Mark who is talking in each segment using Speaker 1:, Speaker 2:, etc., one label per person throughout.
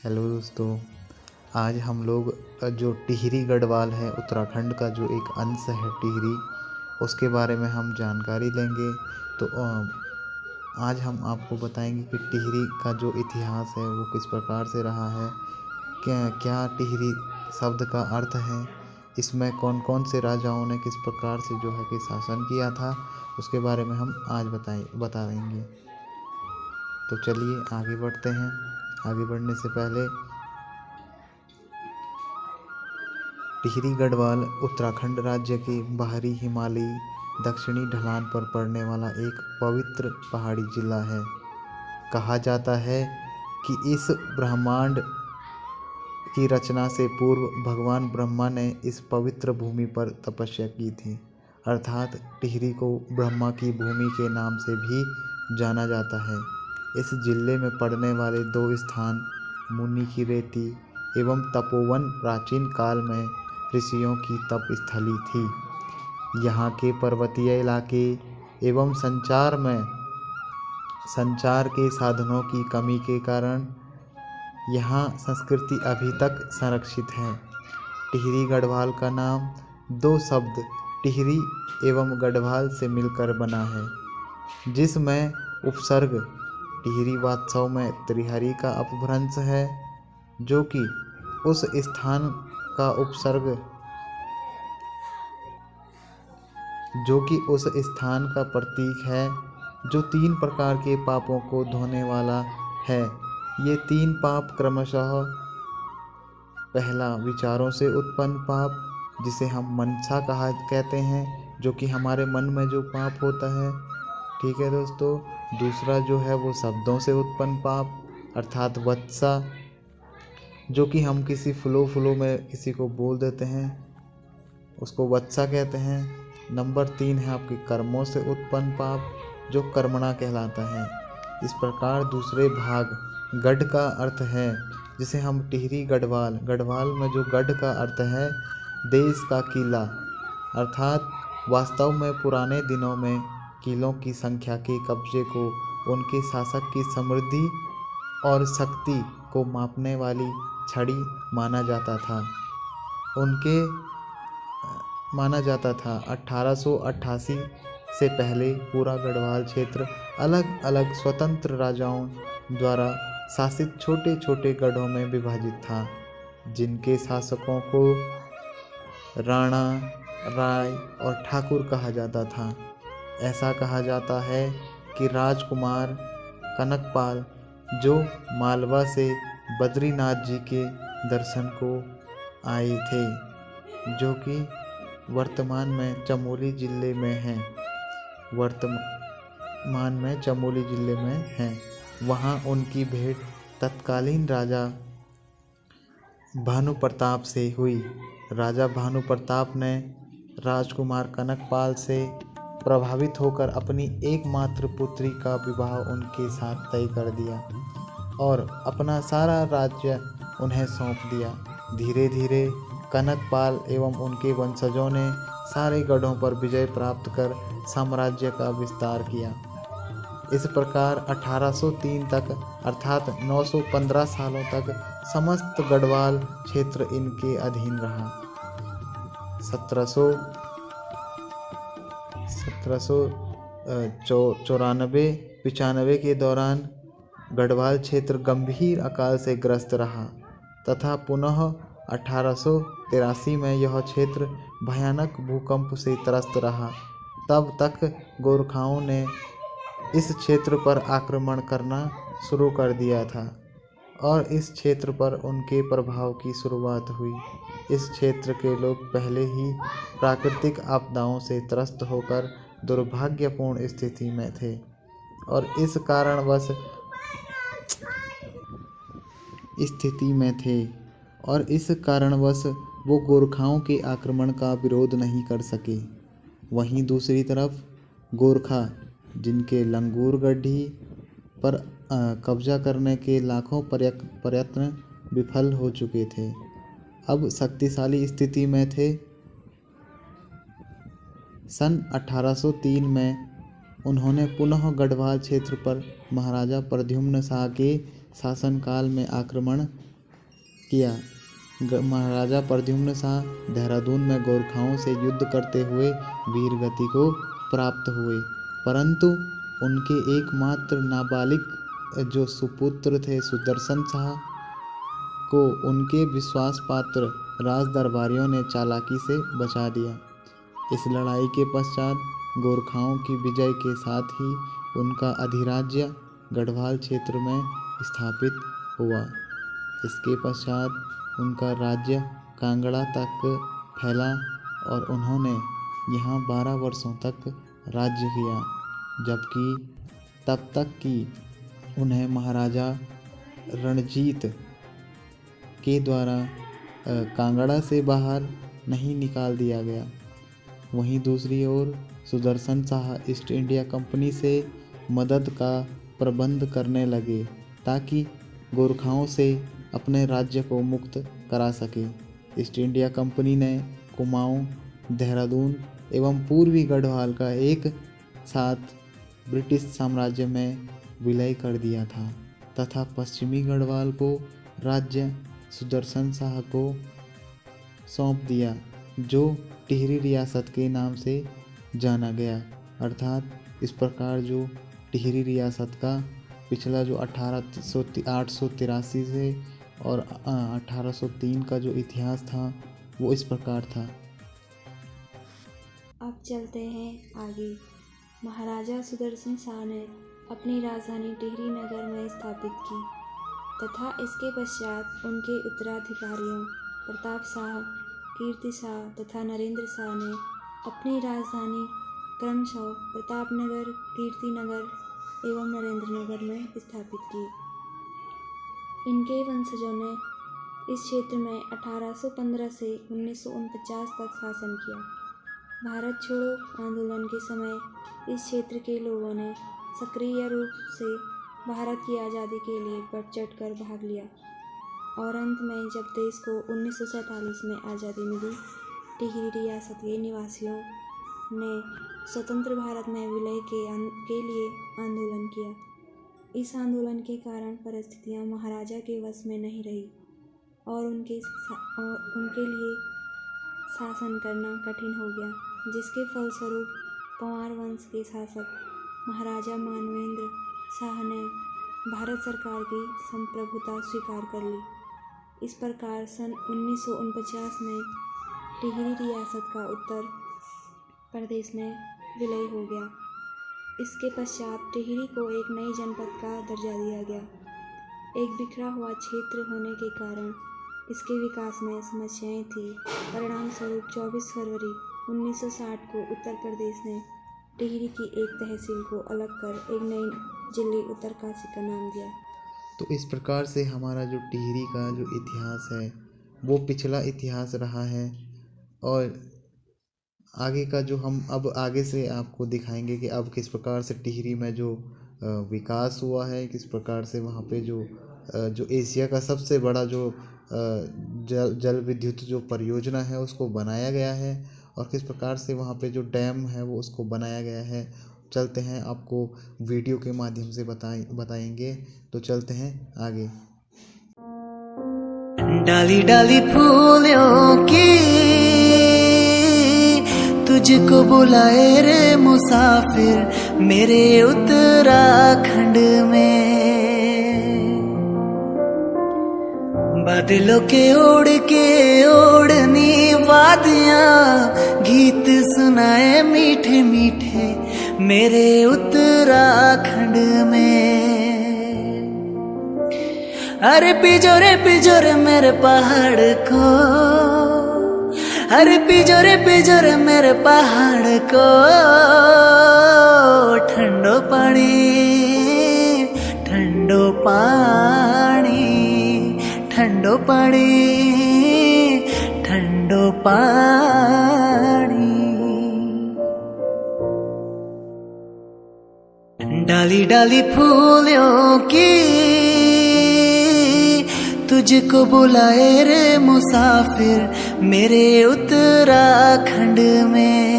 Speaker 1: Hello दोस्तों, आज हम लोग जो टिहरी गढ़वाल है उत्तराखंड का जो एक अंश है टिहरी, उसके बारे में हम जानकारी लेंगे। तो आज हम आपको बताएंगे कि टिहरी का जो इतिहास है वो किस प्रकार से रहा है, क्या क्या टिहरी शब्द का अर्थ है, इसमें कौन कौन से राजाओं ने किस प्रकार से जो है कि शासन किया था, उसके बारे में हम आज बताएंगे। तो चलिए आगे बढ़ते हैं। आगे बढ़ने से पहले, टिहरी गढ़वाल उत्तराखंड राज्य के बाहरी हिमालयी दक्षिणी ढलान पर पड़ने वाला एक पवित्र पहाड़ी जिला है। कहा जाता है कि इस ब्रह्मांड की रचना से पूर्व भगवान ब्रह्मा ने इस पवित्र भूमि पर तपस्या की थी, अर्थात टिहरी को ब्रह्मा की भूमि के नाम से भी जाना जाता है। इस जिले में पड़ने वाले दो स्थान मुनि की रेती एवं तपोवन प्राचीन काल में ऋषियों की तप स्थली थी। यहाँ के पर्वतीय इलाके एवं संचार के साधनों की कमी के कारण यहाँ संस्कृति अभी तक संरक्षित है। टिहरी गढ़वाल का नाम दो शब्द टिहरी एवं गढ़वाल से मिलकर बना है, जिसमें उपसर्ग टिहरी वास्तव में त्रिहरी का अपभ्रंश है, जो कि उस स्थान का प्रतीक है जो 3 प्रकार के पापों को धोने वाला है। ये 3 पाप क्रमशः, पहला विचारों से उत्पन्न पाप, जिसे हम मनसा कहते हैं, जो कि हमारे मन में जो पाप होता है, ठीक है दोस्तों। दूसरा जो है वो शब्दों से उत्पन्न पाप, अर्थात वत्सा, जो कि हम किसी फ्लो में किसी को बोल देते हैं, उसको वत्सा कहते हैं। नंबर 3 है आपके कर्मों से उत्पन्न पाप, जो कर्मणा कहलाता है। इस प्रकार दूसरे भाग गढ़ का अर्थ है, जिसे हम टिहरी गढ़वाल में जो गढ़ का अर्थ है देश का किला, अर्थात वास्तव में पुराने दिनों में किलों की संख्या के कब्जे को उनके शासक की समृद्धि और शक्ति को मापने वाली छड़ी माना जाता था। 1888 से पहले पूरा गढ़वाल क्षेत्र अलग अलग स्वतंत्र राजाओं द्वारा शासित छोटे छोटे गढ़ों में विभाजित था, जिनके शासकों को राणा, राय और ठाकुर कहा जाता था। ऐसा कहा जाता है कि राजकुमार कनकपाल, जो मालवा से बद्रीनाथ जी के दर्शन को आए थे, जो कि वर्तमान में चमोली जिले में है, वहाँ उनकी भेंट तत्कालीन राजा भानु प्रताप से हुई। राजा भानु प्रताप ने राजकुमार कनकपाल से प्रभावित होकर अपनी एकमात्र पुत्री का विवाह उनके साथ तय कर दिया और अपना सारा राज्य उन्हें सौंप दिया। धीरे धीरे कनकपाल एवं उनके वंशजों ने सारे गढ़ों पर विजय प्राप्त कर साम्राज्य का विस्तार किया। इस प्रकार 1803 तक, अर्थात 915 सालों तक समस्त गढ़वाल क्षेत्र इनके अधीन रहा। 1794-95 के दौरान गढ़वाल क्षेत्र गंभीर अकाल से ग्रस्त रहा तथा पुनः 1883 में यह क्षेत्र भयानक भूकंप से त्रस्त रहा। तब तक गोरखाओं ने इस क्षेत्र पर आक्रमण करना शुरू कर दिया था और इस क्षेत्र पर उनके प्रभाव की शुरुआत हुई। इस क्षेत्र के लोग पहले ही प्राकृतिक आपदाओं से त्रस्त होकर दुर्भाग्यपूर्ण स्थिति में थे और इस कारणवश वो गोरखाओं के आक्रमण का विरोध नहीं कर सके। वहीं दूसरी तरफ गोरखा, जिनके लंगूर गढ़ी पर कब्जा करने के लाखों प्रयत्न विफल हो चुके थे, अब शक्तिशाली स्थिति में थे। सन 1803 में उन्होंने पुनः गढ़वाल क्षेत्र पर महाराजा प्रद्युम्न शाह के शासनकाल में आक्रमण किया। महाराजा प्रद्युम्न शाह देहरादून में गोरखाओं से युद्ध करते हुए वीर गति को प्राप्त हुए, परंतु उनके एकमात्र नाबालिग जो सुपुत्र थे सुदर्शन शाह को उनके विश्वास पात्र राज दरबारियों ने चालाकी से बचा लिया। इस लड़ाई के पश्चात गोरखाओं की विजय के साथ ही उनका अधिराज्य गढ़वाल क्षेत्र में स्थापित हुआ। इसके पश्चात उनका राज्य कांगड़ा तक फैला और उन्होंने यहाँ 12 वर्षों तक राज्य किया, जबकि तब तक कि उन्हें महाराजा रणजीत के द्वारा कांगड़ा से बाहर नहीं निकाल दिया गया। वहीं दूसरी ओर Sudarshan Shah east India company से मदद का प्रबंध करने लगे ताकि गोरखाओं से अपने राज्य को मुक्त करा सके। ईस्ट इंडिया कंपनी ने कुमाऊं, देहरादून एवं पूर्वी गढ़वाल का एक साथ ब्रिटिश साम्राज्य में विलय कर दिया था तथा पश्चिमी गढ़वाल को राज्य सुदर्शन शाह को सौंप दिया, जो टिहरी रियासत के नाम से जाना गया। अर्थात इस प्रकार जो टिहरी रियासत का पिछला जो 883 से और 1803 का जो इतिहास था वो इस प्रकार था।
Speaker 2: अब चलते हैं आगे। महाराजा सुदर्शन शाह ने अपनी राजधानी टिहरी नगर में स्थापित की तथा इसके पश्चात उनके उत्तराधिकारियों प्रताप शाह, कीर्ति शाह तथा नरेंद्र शाह ने अपनी राजधानी क्रमशः प्रतापनगर, कीर्तिनगर एवं नरेंद्रनगर में स्थापित की। इनके वंशजों ने इस क्षेत्र में 1815 से 1949 तक शासन किया। भारत छोड़ो आंदोलन के समय इस क्षेत्र के लोगों ने सक्रिय रूप से भारत की आज़ादी के लिए बढ़ चढ़ कर भाग लिया और अंत में जब देश को 1947 में आज़ादी मिली, टिहरी रियासत के निवासियों ने स्वतंत्र भारत में विलय के लिए आंदोलन किया। इस आंदोलन के कारण परिस्थितियां महाराजा के वश में नहीं रही और उनके लिए शासन करना कठिन हो गया, जिसके फलस्वरूप पंवार वंश के शासक महाराजा मानवेंद्र शाह ने भारत सरकार की संप्रभुता स्वीकार कर ली। इस प्रकार सन 1949 में टिहरी रियासत का उत्तर प्रदेश में विलय हो गया। इसके पश्चात टिहरी को एक नई जनपद का दर्जा दिया गया। एक बिखरा हुआ क्षेत्र होने के कारण इसके विकास में समस्याएं थी। परिणाम स्वरूप 24 फरवरी 1960 को उत्तर प्रदेश ने टिहरी की एक तहसील को अलग कर एक नई जिले उत्तरकाशी का नाम दिया।
Speaker 1: तो इस प्रकार से हमारा जो टिहरी का जो इतिहास है वो पिछला इतिहास रहा है और आगे का जो हम अब आगे से आपको दिखाएंगे कि अब किस प्रकार से टिहरी में जो विकास हुआ है, किस प्रकार से वहाँ पे जो एशिया का सबसे बड़ा जो जल विद्युत जो परियोजना है उसको बनाया गया है और किस प्रकार से वहाँ पे जो डैम है वो उसको बनाया गया है। चलते हैं, आपको वीडियो के माध्यम से बताएंगे। तो चलते हैं आगे।
Speaker 3: डाली डाली फूलों की तुझको बुलाए रे मुसाफिर मेरे उत्तराखंड में। बादलों के ओढ़नी वादियाँ गीत सुनाए मीठे मीठे मेरे उत्तराखंड में। अरे पिजोरे मेरे पहाड़ को, अरे पिजोरे मेरे पहाड़ को ठंडो पानी ठंडो पानी ठंडो पानी ठंडो पानी। डाली डाली फूलों की तुझको बुलाए रे मुसाफिर मेरे उत्तराखंड में।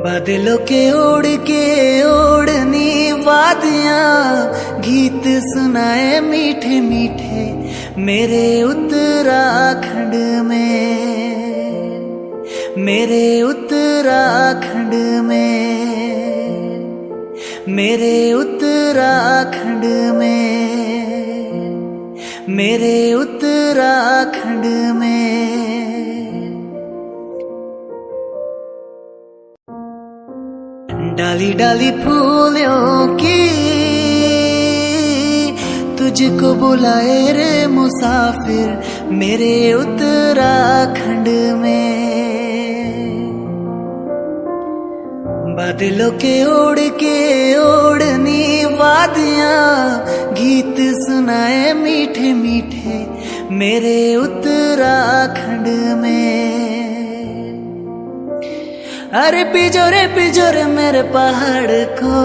Speaker 3: बादलों के ओढ़नी वादियाँ गीत सुनाए मीठे मीठे मेरे उत्तराखंड में, मेरे उत्तराखंड में, मेरे उत्तराखंड में, मेरे उत्तराखंड में। डाली डाली फूलों की तुझको बुलाए रे मुसाफिर मेरे उत्तराखंड में। बादलों के ओढ़ के ओढ़नी वादियां गीत सुनाए मीठे मीठे मेरे उत्तराखंड में। अरे पिजोरे मेरे पहाड़ को,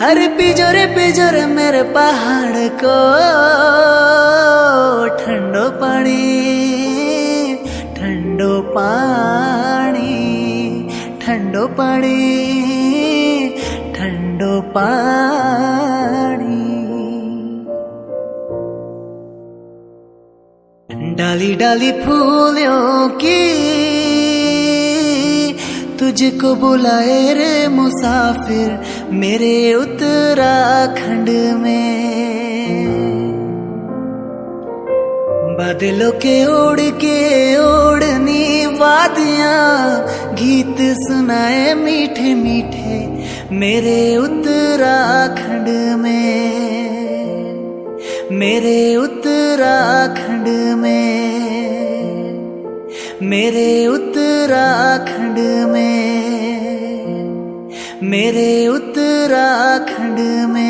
Speaker 3: अरे पिजोरे मेरे पहाड़ को, ठंडो पानी ठंडो पानी ठंडो पानी ठंडो पानी। डाली डाली फूलों की तुझको बुलाए रे मुसाफिर मेरे उत्तराखंड में। बादलों के ओढ़ के ओढ़नी वादियां गीत सुनाए मीठे मीठे मेरे उत्तराखंड में, मेरे उत्तराखंड में, मेरे उत्तराखंड में, मेरे उत्तराखंड में।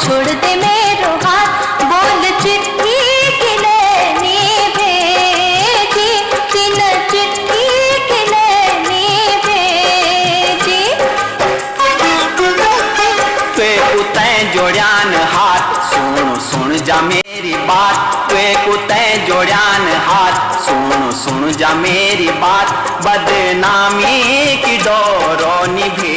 Speaker 4: छोड़ दे मेरो हाथ, बोल चिट्ठी किलनी भेजी, तिन चिट्ठी किलनी भेजी।
Speaker 5: त्वे कुतै जोड़्यान हाथ, सुन सुन जा मेरी बात। त्वे कुतै जोड़्यान हाथ, सुन सुन जा मेरी बात। बदनामी की डोरो निभे